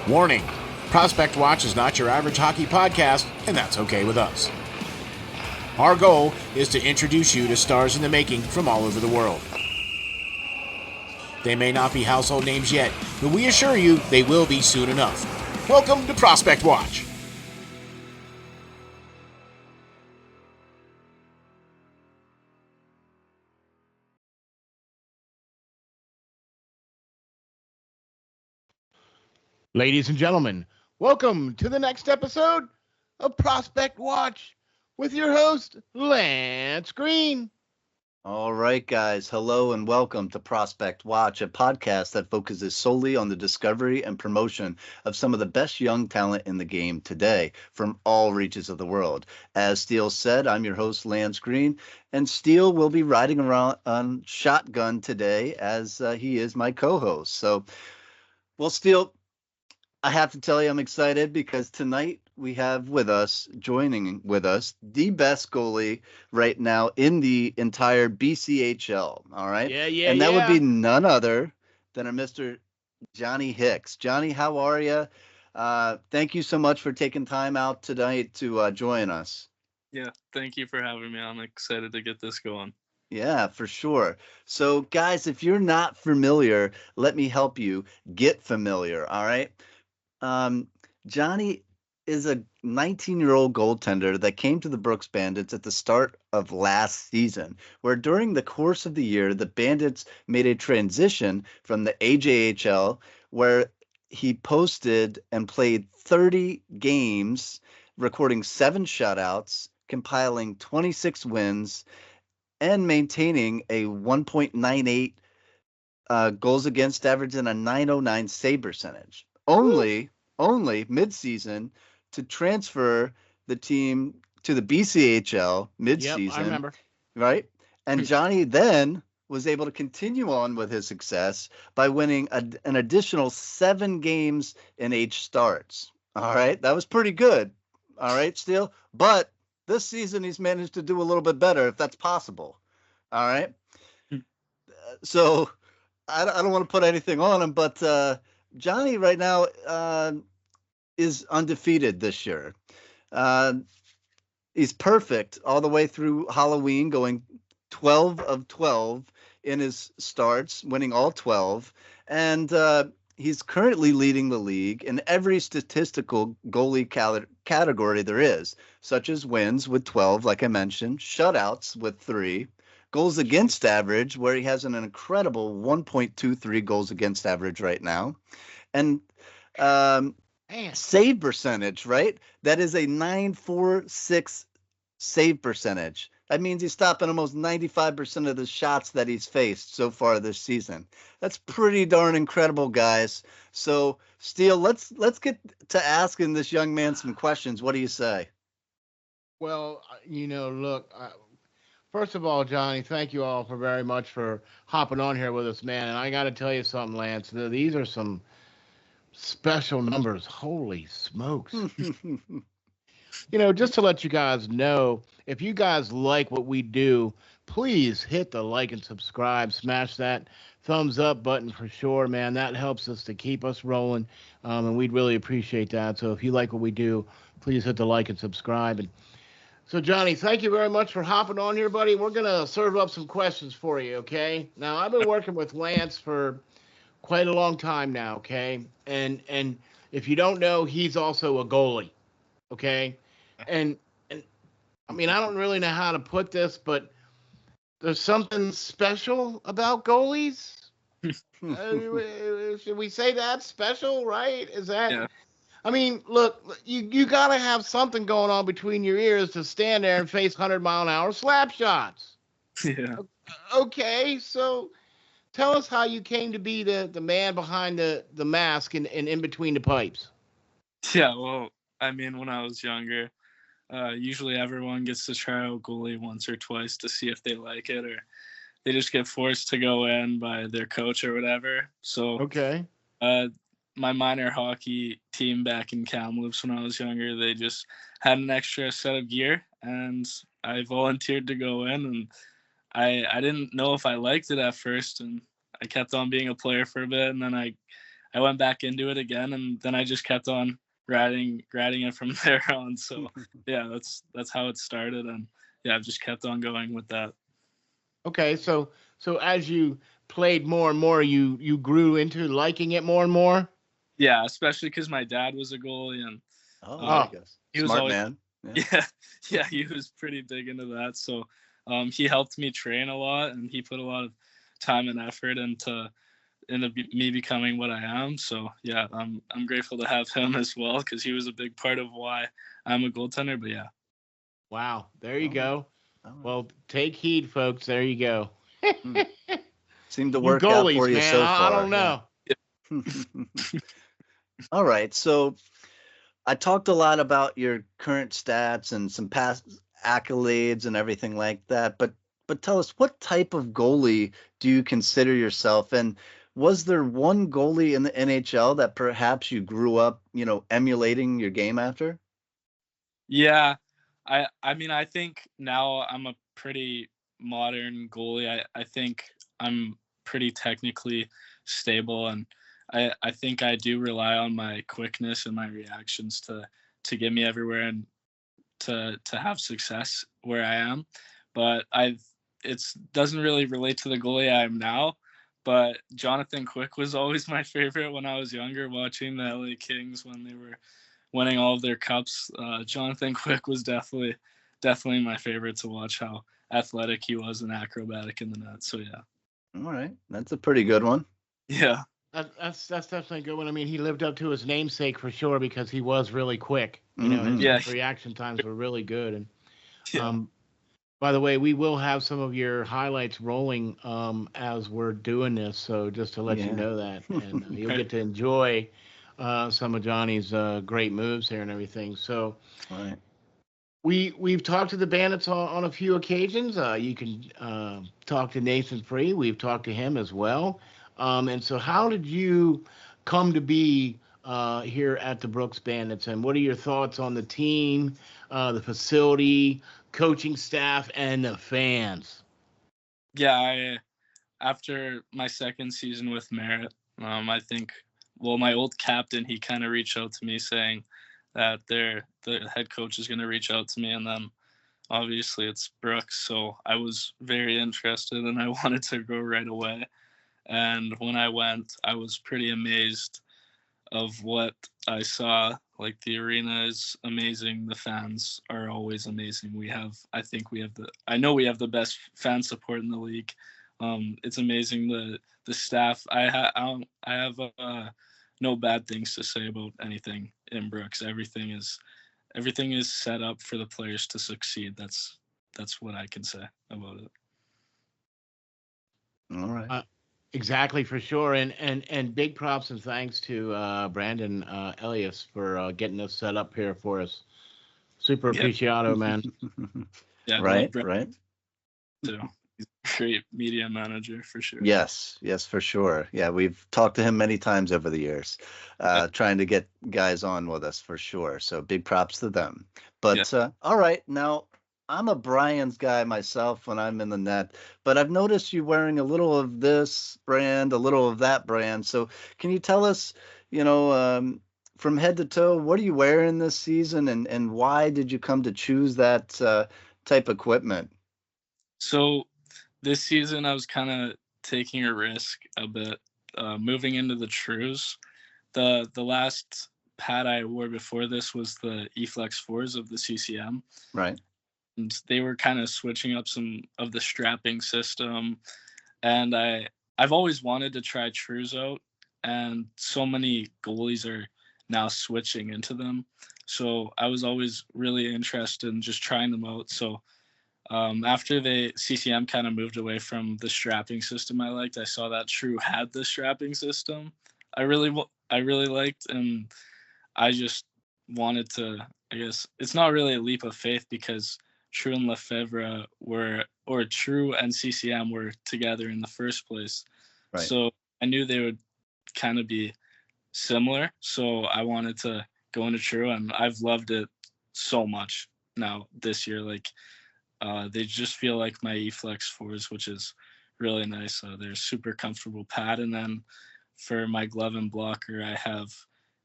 Warning, Prospect Watch is not your average hockey podcast, and that's okay with us. Our goal is to introduce you to stars in the making from all over the world. They may not be household names yet, but we assure you they will be soon enough. Welcome to Prospect Watch. Ladies and gentlemen, welcome to the next episode of Prospect Watch with your host, Lance Green. All right, guys. Hello and welcome to Prospect Watch, a podcast that focuses solely on the discovery and promotion of some of the best young talent in the game today from all reaches of the world. As Steel said, I'm your host, Lance Green, and Steel will be riding around on shotgun today as he is my co-host. So, well, Steel, I have to tell you, I'm excited because tonight we have joining with us, the best goalie right now in the entire BCHL. All right. And that would be none other than a Mr. Johnny Hicks. Johnny, how are you? Thank you so much for taking time out tonight to join us. Yeah, thank you for having me. I'm excited to get this going. Yeah, for sure. So, guys, if you're not familiar, let me help you get familiar. All right. Johnny is a 19-year-old goaltender that came to the Brooks Bandits at the start of last season, where during the course of the year, the Bandits made a transition from the AJHL, where he posted and played 30 games, recording 7 shutouts, compiling 26 wins, and maintaining a 1.98 goals against average and a 909 save percentage. Only mid-season to transfer the team to the BCHL mid-season. Yep, I remember. Right? And Johnny then was able to continue on with his success by winning an additional 7 games in 8 starts. All right? That was pretty good. All right, Steel? But this season he's managed to do a little bit better, if that's possible. All right? So I don't want to put anything on him, but Johnny right now is undefeated this year. He's perfect all the way through Halloween, going 12 of 12 in his starts, winning all 12. And he's currently leading the league in every statistical goalie category there is, such as wins with 12, like I mentioned, shutouts with 3, goals against average, where he has an incredible 1.23 goals against average right now. And save percentage, right? That is a 946 save percentage. That means he's stopping almost 95% of the shots that he's faced so far this season. That's pretty darn incredible, guys. So, Steel, let's get to asking this young man some questions. What do you say? Well, look, first of all, Johnny, thank you all very much for hopping on here with us, man. And I got to tell you something, Lance. These are some special numbers. Holy smokes. Just to let you guys know, if you guys like what we do, please hit the like and subscribe. Smash that thumbs up button for sure, man. That helps us to keep us rolling, and we'd really appreciate that. So if you like what we do, please hit the like and subscribe. And so, Johnny, thank you very much for hopping on here, buddy. We're going to serve up some questions for you, okay? Now, I've been working with Lance for quite a long time now, okay? And if you don't know, he's also a goalie, okay? And I mean, I don't really know how to put this, but there's something special about goalies. Should we say that special, right? Is that... Yeah. I mean, look, you got to have something going on between your ears to stand there and face 100-mile-an-hour slap shots. Yeah. Okay, so tell us how you came to be the man behind the mask and in between the pipes. Yeah, well, I mean, when I was younger, usually everyone gets to try out goalie once or twice to see if they like it, or they just get forced to go in by their coach or whatever. So, okay. My minor hockey team back in Kamloops when I was younger, they just had an extra set of gear, and I volunteered to go in, and I didn't know if I liked it at first, and I kept on being a player for a bit, and then I I went back into it again, and then I just kept on riding it from there on. So yeah, that's how it started, and yeah, I've just kept on going with that. Okay, so as you played more and more, you grew into liking it more and more. Yeah, especially because my dad was a goalie, and There Oh, you go. he was Smart always man. Yeah. yeah, he was pretty big into that. So he helped me train a lot, and he put a lot of time and effort into me becoming what I am. So yeah, I'm grateful to have him as well, because he was a big part of why I'm a goaltender. But yeah, wow, there you All right. go. All right. Well, take heed, folks. There you go. Hmm. Seemed to You work out for goalies, you man. so I far. don't know. All right. So I talked a lot about your current stats and some past accolades and everything like that, but tell us, what type of goalie do you consider yourself? And was there one goalie in the NHL that perhaps you grew up, emulating your game after? yeah. I mean, I think now I'm a pretty modern goalie. I think I'm pretty technically stable, and I think I do rely on my quickness and my reactions to get me everywhere and to have success where I am. But it doesn't really relate to the goalie I am now. But Jonathan Quick was always my favorite when I was younger, watching the LA Kings when they were winning all of their cups. Jonathan Quick was definitely my favorite to watch. How athletic he was and acrobatic in the net. So yeah, All right. That's a pretty good one. yeah, That's definitely a good one. I mean, he lived up to his namesake for sure because he was really quick. You know, his, Hmm. yeah, his reaction times were really good. And yeah. um, by the way, we will have some of your highlights rolling as we're doing this. So just to let you Yeah. know that, and you'll Right. get to enjoy some of Johnny's great moves here and everything. So All right. we've talked to the Bandits on a few occasions. You can talk to Nathan Free. We've talked to him as well. And so, how did you come to be here at the Brooks Bandits? And what are your thoughts on the team, the facility, coaching staff, and the fans? Yeah, after my second season with Merritt, I think, well, my old captain, he kind of reached out to me saying that the head coach is going to reach out to me, and then obviously it's Brooks, so I was very interested and I wanted to go right away. And when I went, I was pretty amazed of what I saw. Like, the arena is amazing. The fans are always amazing. I know we have the best fan support in the league. It's amazing. The staff. I have no bad things to say about anything in Brooks. Everything is set up for the players to succeed. That's what I can say about it. All right. Exactly, for sure, and big props and thanks to Brandon Elias for getting this set up here for us. Super Yeah, appreciato, man. yeah. I love Right. Brett Right. too. He's a great media manager for sure. Yes, yes, for sure. Yeah, we've talked to him many times over the years, Yeah, trying to get guys on with us for sure. So big props to them. yeah. But all right, now I'm a Brian's guy myself when I'm in the net, but I've noticed you wearing a little of this brand, a little of that brand. So can you tell us, you know, from head to toe, what are you wearing this season, and why did you come to choose that type of equipment? So this season I was kind of taking a risk a bit, moving into the Trues. The last pad I wore before this was the eFlex 4s of the CCM, Right. and they were kind of switching up some of the strapping system. And I've always wanted to try Trues out, and so many goalies are now switching into them. So I was always really interested in just trying them out. So after the CCM kind of moved away from the strapping system I liked, I saw that True had the strapping system I really liked, and I just wanted to. I guess it's not really a leap of faith because True and Lefebvre or True and CCM were together in the first place, Right. so I knew they would kind of be similar. So I wanted to go into True, and I've loved it so much now this year. Like, they just feel like my eFlex 4s, which is really nice. They're super comfortable pad. And then for my glove and blocker, I have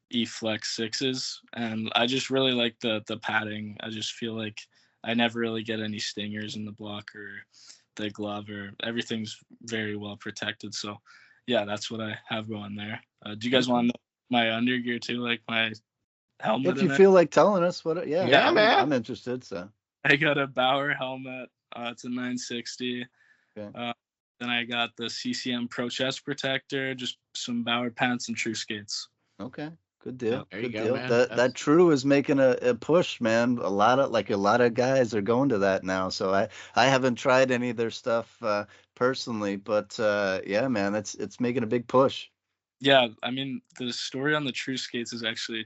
E-Flex 6s, and I just really like the padding. I just feel like I never really get any stingers in the block or the glove, or everything's very well protected. So yeah, that's what I have going there. Do you guys want to know my undergear too, like my helmet? If you feel like telling us what, Yeah, man. I'm interested. So I got a Bauer helmet. It's a 960. okay. Then I got the CCM Pro Chest Protector, just some Bauer pants and True skates. Okay. Good deal. Yeah, there you Good go, deal. man. That True is making a push, man. A lot of guys are going to that now. So I haven't tried any of their stuff personally, but yeah, man, it's making a big push. Yeah, I mean, the story on the True skates is actually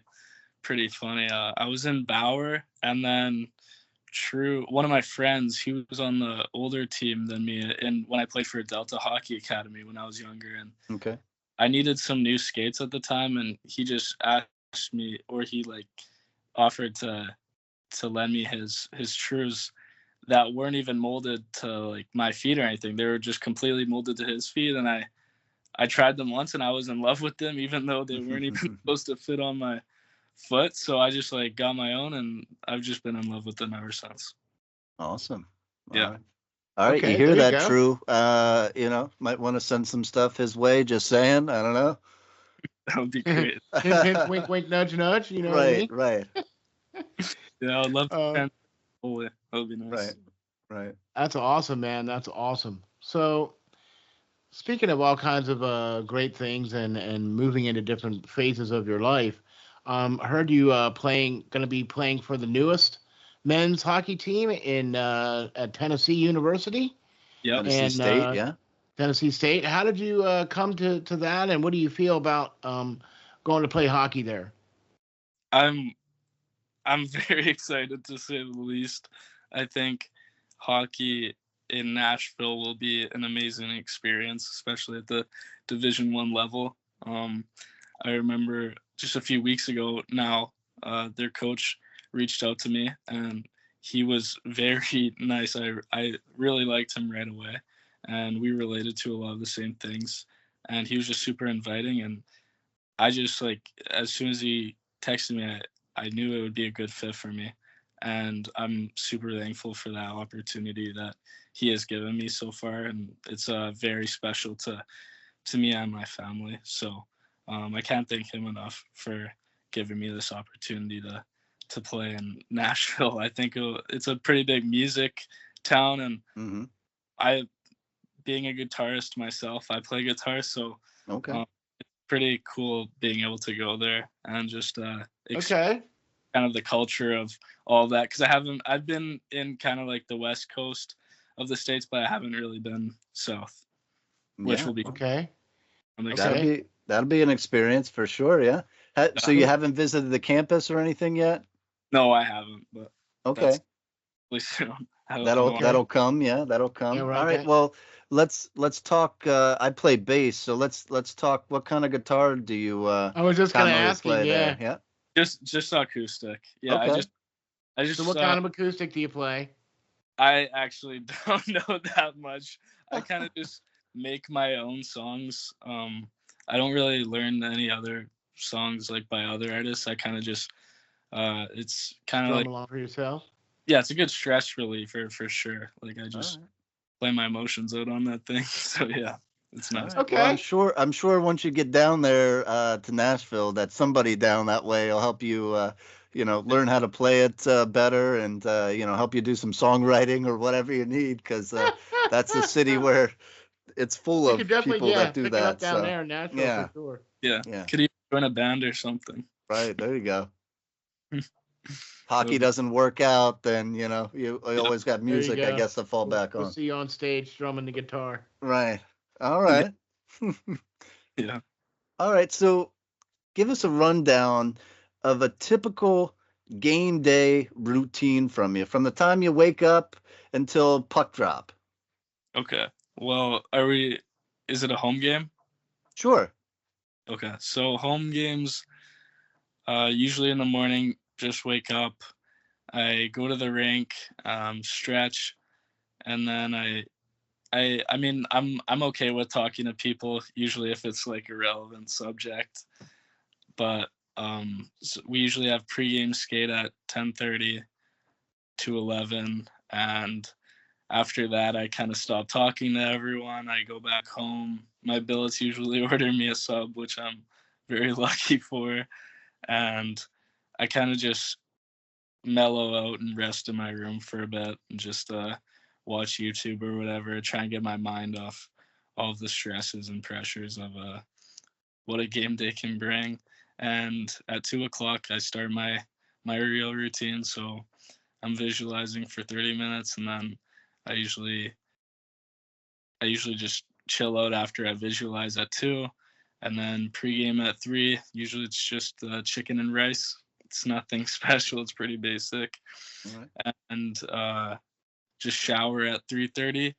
pretty funny. I was in Bauer, and then one of my friends, he was on the older team than me, and when I played for Delta Hockey Academy when I was younger, and Okay. I needed some new skates at the time, and he just asked me, or he like offered to lend me his Trues that weren't even molded to like my feet or anything. They were just completely molded to his feet, and I tried them once, and I was in love with them, even though they weren't even supposed to fit on my foot. So I just like got my own, and I've just been in love with them ever since. Awesome. Yeah. All right, Okay, you hear there you that, go. True? Might want to send some stuff his way. Just saying. I don't know. That would be great. Hint, hint, wink, wink, nudge, nudge. You know what I mean? Right. Yeah, I'd love to Uh, send That would be nice. Right. That's awesome, man. That's awesome. So, speaking of all kinds of great things and moving into different phases of your life, I heard you going to be playing for the newest men's hockey team at Tennessee University Yep. Tennessee and State, yeah. Tennessee State. How did you come to that, and what do you feel about going to play hockey there? I'm very excited, to say the least. I think hockey in Nashville will be an amazing experience, especially at the Division I level. I remember just a few weeks ago now, their coach reached out to me, and he was very nice. I really liked him right away, and we related to a lot of the same things. And he was just super inviting, and I just like, as soon as he texted me, I knew it would be a good fit for me, and I'm super thankful for that opportunity that he has given me so far, and it's very special to me and my family. So I can't thank him enough for giving me this opportunity to play in Nashville. I think it's a pretty big music town, and Mm-hmm. being a guitarist myself, I play guitar, so Okay. pretty cool being able to go there and just Okay. kind of the culture of all that, because I've been in kind of like the west coast of the states, but I haven't really been south, which Yeah. will be Okay. I'm That'll excited. be an experience for sure. Yeah. So you haven't visited the campus or anything yet? No, I haven't, but Okay. that's really soon. That'll come. Yeah, that'll come. Yeah, All right. right. Well, let's talk. I play bass, so let's talk. What kind of guitar do you I was just gonna commonly ask you. play Yeah. there? Yeah. just acoustic. Yeah, Okay. I just So, what kind of acoustic do you play? I actually don't know that much. I kind of just make my own songs. I don't really learn any other songs like by other artists. I kind of just it's kind of Drum like, along for yourself. yeah, it's a good stress reliever for sure. Like I All just right. play my emotions out on that thing. So yeah, it's All nice. right. Well, Okay. I'm sure once you get down there to Nashville, that somebody down that way will help you, learn how to play it better, and help you do some songwriting or whatever you need, because that's a city where it's full You of could definitely, people that do pick it up that. down So there in Nashville for yeah, sure. Yeah, yeah, could even join a band or something. right. There you go. That Hockey would be, doesn't work out, then you yeah, always got There you music, I go. guess, to fall back We'll on. see you on stage drumming the guitar. Right. All right. yeah. All right. So give us a rundown of a typical game day routine from you, from the time you wake up until puck drop. Okay. Well, is it a home game? Sure. Okay. So home games, usually in the morning, just wake up. I go to the rink, stretch, and then I I mean, I'm okay with talking to people usually if it's like a relevant subject, but so we usually have pregame skate at 10:30 to 11, and after that I kind of stop talking to everyone. I go back home. My billets usually order me a sub, which I'm very lucky for, and I kind of just mellow out and rest in my room for a bit and just watch YouTube or whatever, try and get my mind off all of the stresses and pressures of what a game day can bring. And at 2 o'clock, I start my real routine. So I'm visualizing for 30 minutes, and then I usually just chill out after I visualize at 2, and then pregame at 3. Usually it's just chicken and rice. It's nothing special. It's pretty basic. Right. And just shower at 3:30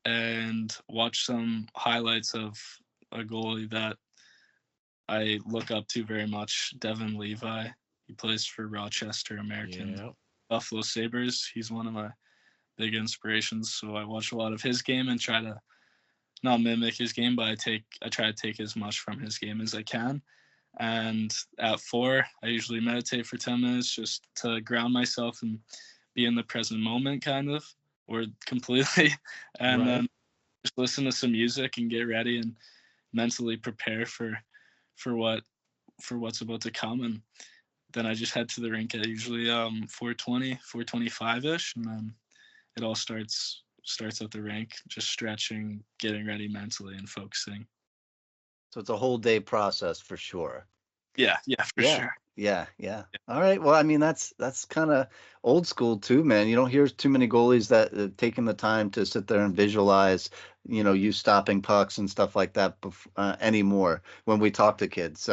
and watch some highlights of a goalie that I look up to very much, Devin Levi. He plays for Rochester American Buffalo Sabres. He's one of my big inspirations. So I watch a lot of his game and try to not mimic his game, but I try to take as much from his game as I can. And at 4, I usually meditate for 10 minutes just to ground myself and be in the present moment, kind of, or completely. And then just listen to some music and get ready and mentally prepare for what's about to come. And then I just head to the rink at usually 4:20, 4:25ish, and then it all starts at the rink, just stretching, getting ready mentally, and focusing. So it's a whole day process for sure. Yeah, for sure. Yeah. All right. Well, I mean, that's kind of old school too, man. You don't hear too many goalies that taking the time to sit there and visualize, you stopping pucks and stuff like that anymore when we talk to kids.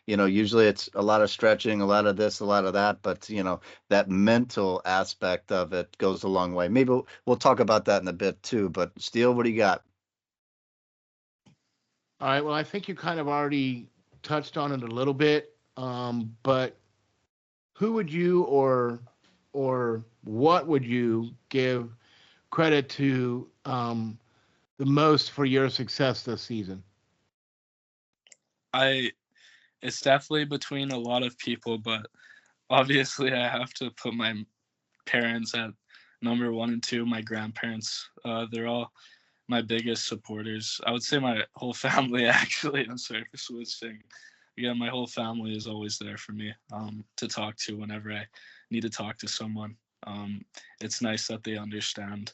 Usually it's a lot of stretching, a lot of this, a lot of that, but that mental aspect of it goes a long way. Maybe we'll talk about that in a bit too, but Steel, what do you got? All right. Well, I think you kind of already touched on it a little bit, but who would you or what would you give credit to the most for your success this season? It's definitely between a lot of people, but obviously I have to put my parents at number 1 and 2. My grandparents, they're all my biggest supporters. I would say my whole family, actually. I'm sorry for switching. Yeah, my whole family is always there for me to talk to whenever I need to talk to someone. It's nice that they understand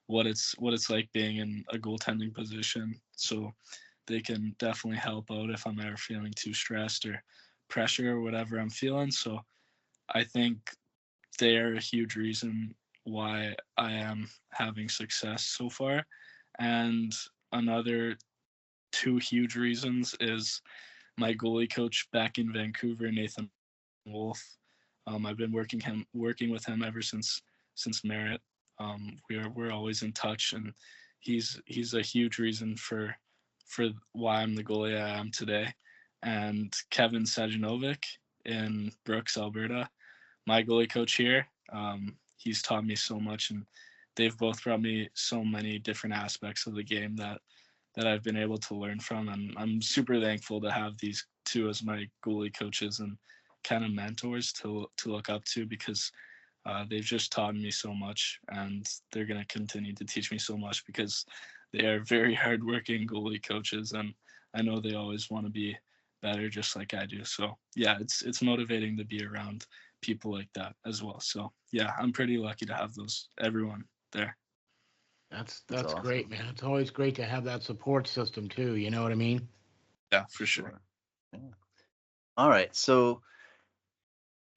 what it's like being in a goaltending position, so they can definitely help out if I'm ever feeling too stressed or pressure or whatever I'm feeling. So I think they are a huge reason why I am having success so far. And another 2 huge reasons is my goalie coach back in Vancouver, Nathan Wolf. I've been working with him ever since Merritt. We're always in touch, and he's a huge reason for why I'm the goalie I am today. And Kevin Sajanovic in Brooks, Alberta, my goalie coach here. He's taught me so much, and they've both brought me so many different aspects of the game that I've been able to learn from. And I'm super thankful to have these 2 as my goalie coaches and kind of mentors to look up to, because they've just taught me so much, and they're going to continue to teach me so much because they are very hardworking goalie coaches, and I know they always want to be better just like I do. So yeah, it's motivating to be around people like that as well. So yeah, I'm pretty lucky to have everyone there. That's awesome. Great, man. It's always great to have that support system too. You know what I mean? Yeah, for sure. Yeah. All right. So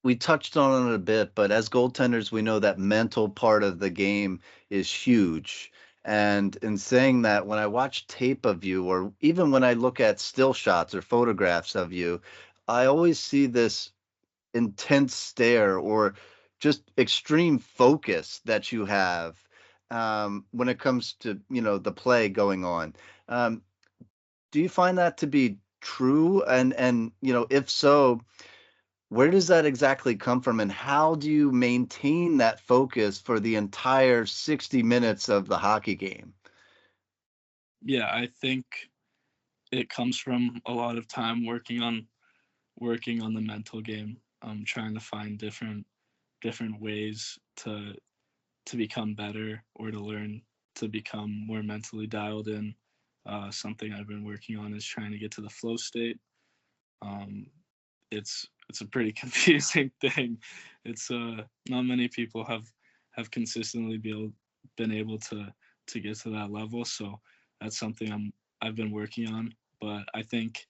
we touched on it a bit, but as goaltenders, we know that mental part of the game is huge. And in saying that, when I watch tape of you, or even when I look at still shots or photographs of you, I always see this intense stare or just extreme focus that you have when it comes to the play going on. Do you find that to be true? And if so, where does that exactly come from, and how do you maintain that focus for the entire 60 minutes of the hockey game? Yeah, I think it comes from a lot of time working on the mental game, trying to find different ways to become better or to learn to become more mentally dialed in. Something I've been working on is trying to get to the flow state. Um, it's a pretty confusing thing. It's not many people have consistently been able to get to that level. So that's something I've been working on. But I think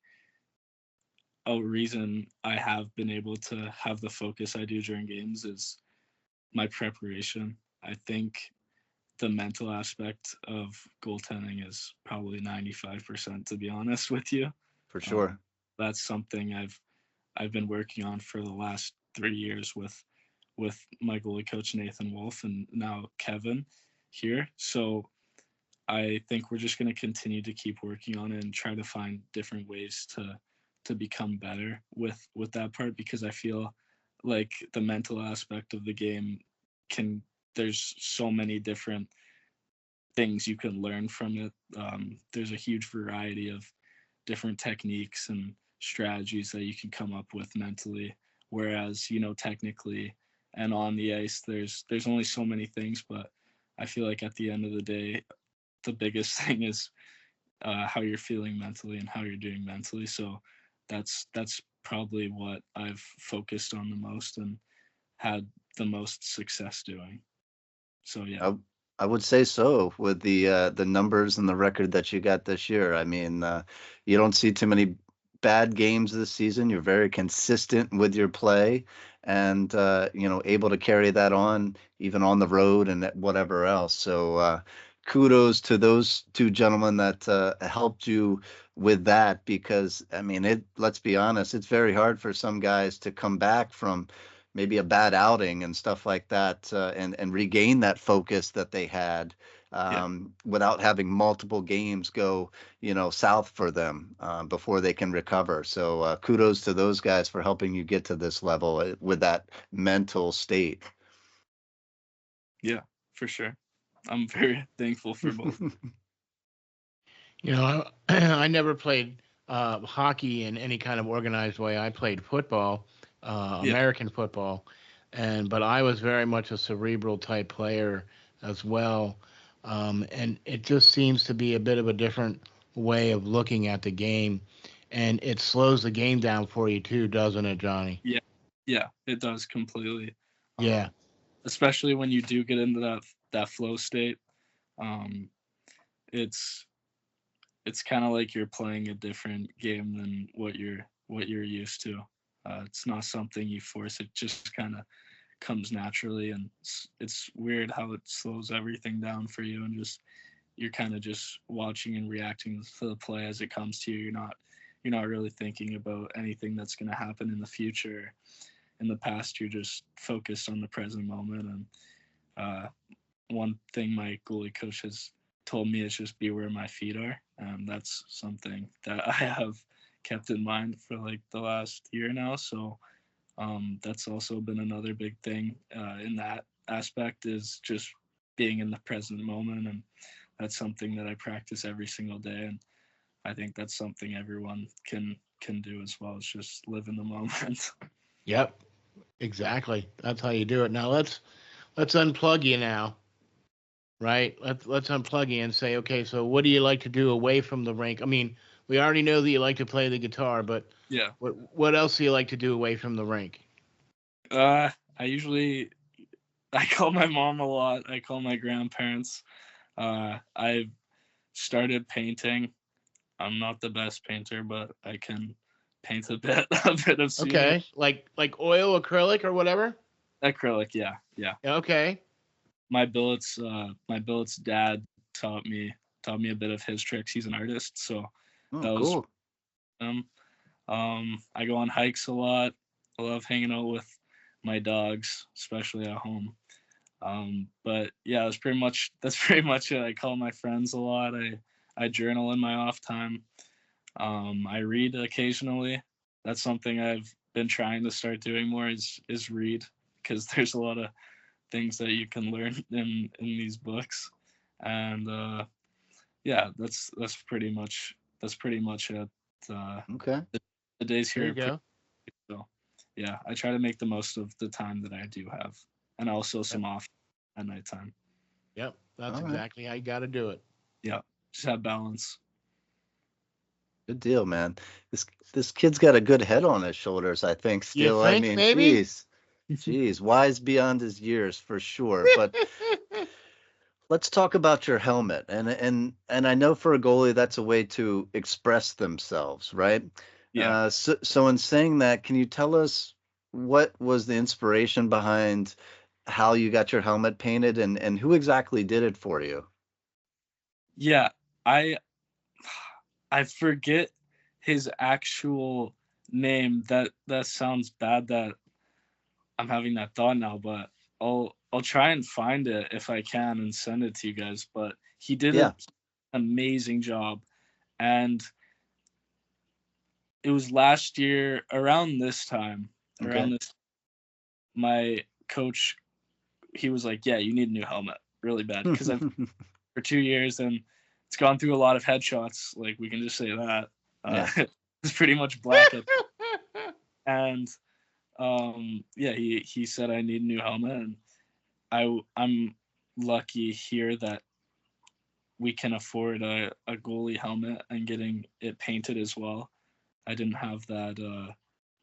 a reason I have been able to have the focus I do during games is my preparation. I think the mental aspect of goaltending is probably 95%, to be honest with you. For Um, sure. that's something I've been working on for the last 3 years with my goalie coach Nathan Wolf and now Kevin here. So I think we're just going to continue to keep working on it and try to find different ways to become better with that part, because I feel like the mental aspect of the game can there's so many different things you can learn from it. There's a huge variety of different techniques and strategies that you can come up with mentally. Whereas, technically and on the ice, there's only so many things. But I feel like at the end of the day, the biggest thing is how you're feeling mentally and how you're doing mentally. So that's probably what I've focused on the most and had the most success doing. So yeah, I, I would say so with the numbers and the record that you got this year. I mean, you don't see too many bad games this season. You're very consistent with your play, and able to carry that on even on the road and whatever else. So kudos to those two gentlemen that helped you with that, because I mean, let's be honest, it's very hard for some guys to come back from maybe a bad outing and stuff like that, and regain that focus that they had, yeah, without having multiple games go south for them, before they can recover. So kudos to those guys for helping you get to this level, with that mental state. yeah, for sure. I'm very thankful for both. I never played hockey in any kind of organized way. I played football, Yeah, American football, but I was very much a cerebral type player as well. And it just seems to be a bit of a different way of looking at the game, and it slows the game down for you too, doesn't it, Johnny? yeah, yeah. It does completely. Yeah. Especially when you do get into that flow state. Um, it's it's kind of like you're playing a different game than what you're used to. It's not something you force. It just kind of comes naturally, and it's weird how it slows everything down for you, and just you're kind of just watching and reacting to the play as it comes to you. You're not really thinking about anything that's going to happen in the future. In the past, you're just focused on the present moment. And uh, one thing my goalie coach has told me is just be where my feet are. That's something that I have kept in mind for like the last year now. So that's also been another big thing in that aspect, is just being in the present moment. And that's something that I practice every single day. And I think that's something everyone can do as well. It's just live in the moment. Yep. Exactly. That's how you do it. Now let's unplug you now, right? Let's unplug you and say, okay, so what do you like to do away from the rink? I mean, we already know that you like to play the guitar, but Yeah. what else do you like to do away from the rink? I usually I call my mom a lot. I call my grandparents. I've started painting. I'm not the best painter, but I can paint a bit a bit of scenery. Okay, like oil, acrylic, or whatever. Acrylic, yeah, yeah. Okay, My billet's dad taught me taught me a bit of his tricks. He's an artist, so Oh, that was cool. um I go on hikes a lot. I love hanging out with my dogs, especially at home. But yeah, that's pretty much it. I call my friends a lot. I journal in my off time. I read occasionally. That's something I've been trying to start doing more, is read, because there's a lot of things that you can learn in these books. And yeah, that's pretty much it. Okay. The days There here you are pretty go. so yeah, I try to make the most of the time that I do have, and also Yep. some off at nighttime. Yep. That's All right. exactly how you got to do it. Yeah, just have balance. Good deal, man. This kid's got a good head on his shoulders, I think, You still. I think mean, maybe? geez, wise beyond his years for sure. But let's talk about your helmet. And I know for a goalie that's a way to express themselves, right? Yeah. So in saying that, can you tell us what was the inspiration behind how you got your helmet painted and who exactly did it for you? Yeah, I I forget his actual name. That sounds bad that I'm having that thought now, but I'll try and find it if I can and send it to you guys. But he did Yeah. an amazing job, and it was last year around this time. Okay. Around this, my coach, he was like, "Yeah, you need a new helmet, really bad," because I've for 2 years and it's gone through a lot of headshots. Like we can just say that. Yeah. It's pretty much black at, and yeah, he said I need a new helmet, and I'm lucky here that we can afford a goalie helmet and getting it painted as well. I didn't have that.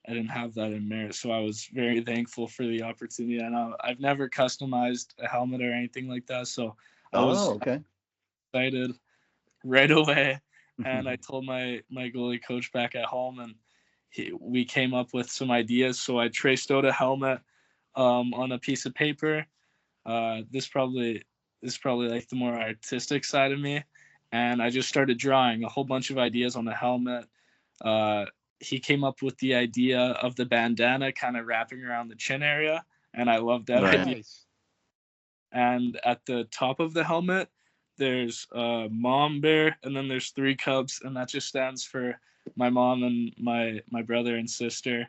I didn't have that in merit, so I was very thankful for the opportunity. And I've never customized a helmet or anything like that, so I Oh, was okay. excited right away. And I told my goalie coach back at home, and we came up with some ideas. So I traced out a helmet on a piece of paper. This is probably like the more artistic side of me, and I just started drawing a whole bunch of ideas on the helmet. Uh, he came up with the idea of the bandana kind of wrapping around the chin area, and I love that Right. idea. Nice. And at the top of the helmet, there's a mom bear, and then there's three cubs, and that just stands for my mom and my brother and sister.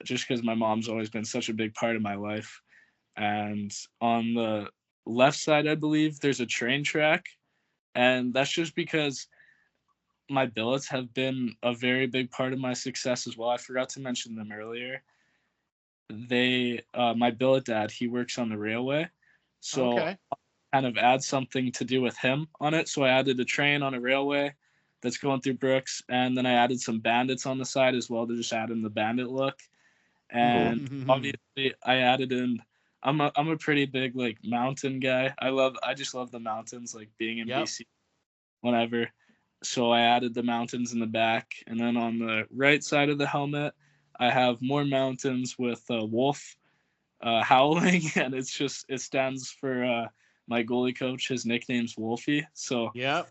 Just because my mom's always been such a big part of my life. And on the left side, I believe there's a train track, and that's just because my billets have been a very big part of my success as well. I forgot to mention them earlier. My billet dad, he works on the railway, so Okay. kind of add something to do with him on it. So I added a train on a railway that's going through Brooks, and then I added some bandits on the side as well to just add in the bandit look. Cool. And obviously, I added in. I'm a pretty big like mountain guy. I just love the mountains, like being in Yep. BC whenever. So I added the mountains in the back, and then on the right side of the helmet, I have more mountains with a wolf howling, and it stands for my goalie coach. His nickname's Wolfie, so Yep.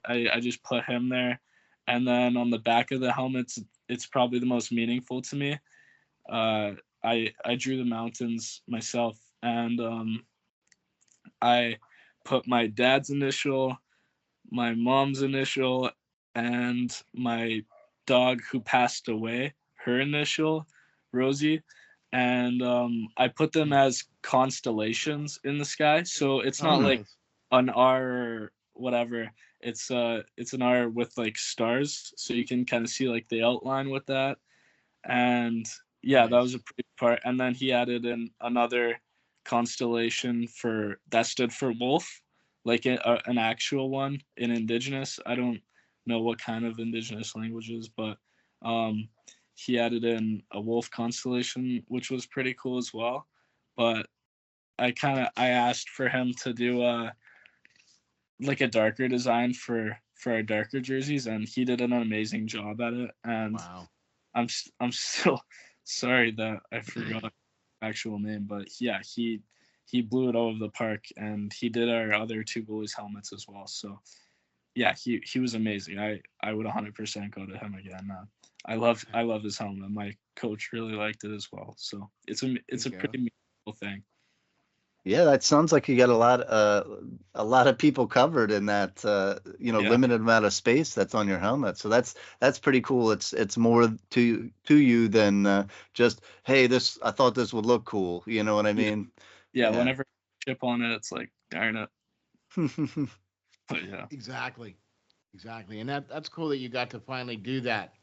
I just put him there. And then on the back of the helmet, it's probably the most meaningful to me. Uh, I drew the mountains myself, and I put my dad's initial, my mom's initial, and my dog who passed away, her initial, Rosie, and I put them as constellations in the sky. So it's Oh, not like nice. an R or whatever. It's an R with like stars, so you can kind of see like the outline with that. And yeah, that was a Nice. pretty part. And then he added in another constellation for that stood for wolf, like an actual one in indigenous. I don't know what kind of indigenous languages, but um, he added in a wolf constellation, which was pretty cool as well. But I asked for him to do like a darker design for our darker jerseys, and he did an amazing job at it. And Wow. I'm still sorry that I forgot his actual name, but yeah, he blew it out of the park, and he did our other two goalies' helmets as well. So yeah, he was amazing. I would 100% go to him again. I love his helmet. My coach really liked it as well. So it's There a you go. pretty meaningful thing. Yeah, that sounds like you got a lot of people covered in that Yeah, limited amount of space that's on your helmet. So that's pretty cool. It's more to you than just, hey, this I thought this would look cool. You know what I yeah, mean? yeah. Yeah. Whenever I chip on it, it's like darn it. But yeah, Exactly. Exactly. And that's cool that you got to finally do that.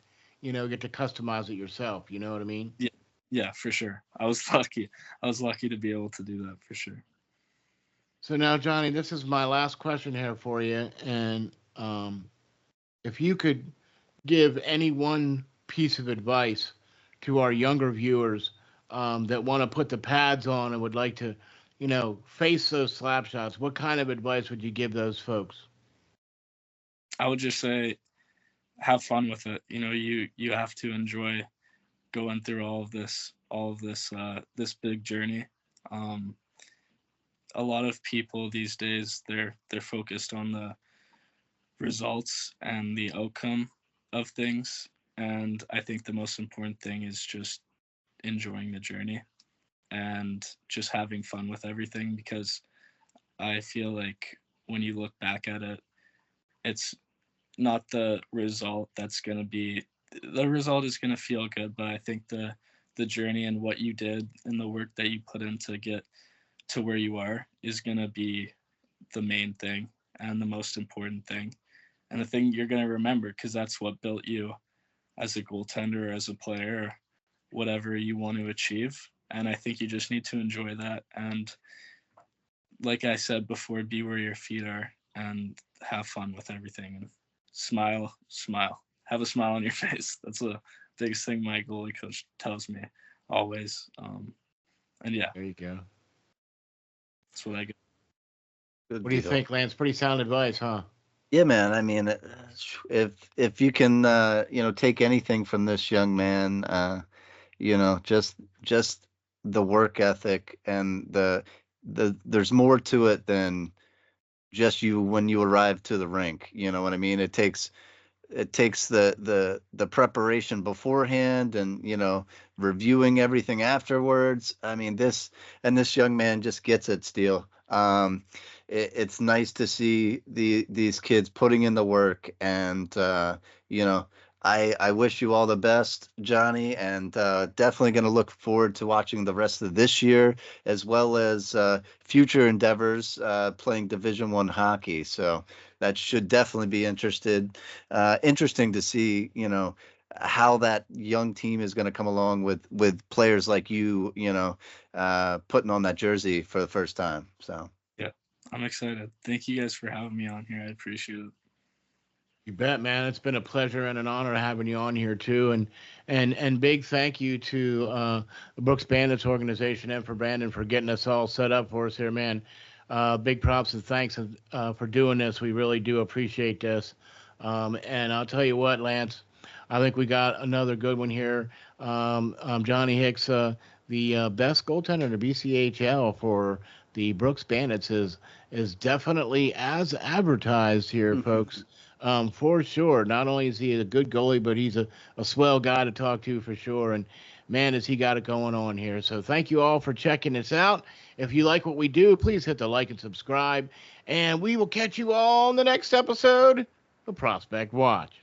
Get to customize it yourself. You know what I mean? yeah, yeah, for sure. I was lucky. I was lucky to be able to do that for sure. So now, Johnny, this is my last question here for you. And if you could give any one piece of advice to our younger viewers that want to put the pads on and would like to, face those slap shots, what kind of advice would you give those folks? I would just say have fun with it. You have to enjoy going through this big journey. Um, a lot of people these days they're focused on the results and the outcome of things, and I think the most important thing is just enjoying the journey and just having fun with everything, because I feel like when you look back at it, it's not the result that's going to be the result is going to feel good, but I think the journey and what you did and the work that you put in to get to where you are is going to be the main thing and the most important thing, and the thing you're going to remember, because that's what built you as a goaltender or as a player, or whatever you want to achieve. And I think you just need to enjoy that, and like I said before, be where your feet are and have fun with everything, and smile, have a smile on your face. That's the biggest thing my goalie coach tells me always. And yeah, There you go. that's what I get. Good What do you deal. think, Lance? Pretty sound advice, huh? Yeah, man. I mean, if you can, take anything from this young man, just the work ethic and there's more to it than just you when you arrive to the rink. You know what I mean? It takes the preparation beforehand, and reviewing everything afterwards. I mean, this young man just gets it, Steel. It's nice to see these kids putting in the work, and you know I wish you all the best, Johnny, and definitely going to look forward to watching the rest of this year, as well as future endeavors, playing Division I hockey. So that should definitely be interesting to see, how that young team is going to come along with players like putting on that jersey for the first time. So Yeah, I'm excited. Thank you guys for having me on here. I appreciate it. You bet, man. It's been a pleasure and an honor having you on here too, and big thank you to the Brooks Bandits organization and for Brandon for getting us all set up for us here, man. Big props and thanks for doing this. We really do appreciate this. And I'll tell you what, Lance, I think we got another good one here. Johnny Hicks, the best goaltender in the BCHL for the Brooks Bandits is definitely as advertised here, folks. For sure. Not only is he a good goalie, but he's a swell guy to talk to for sure. And man, has he got it going on here. So thank you all for checking us out. If you like what we do, please hit the like and subscribe. And we will catch you all in the next episode of Prospect Watch.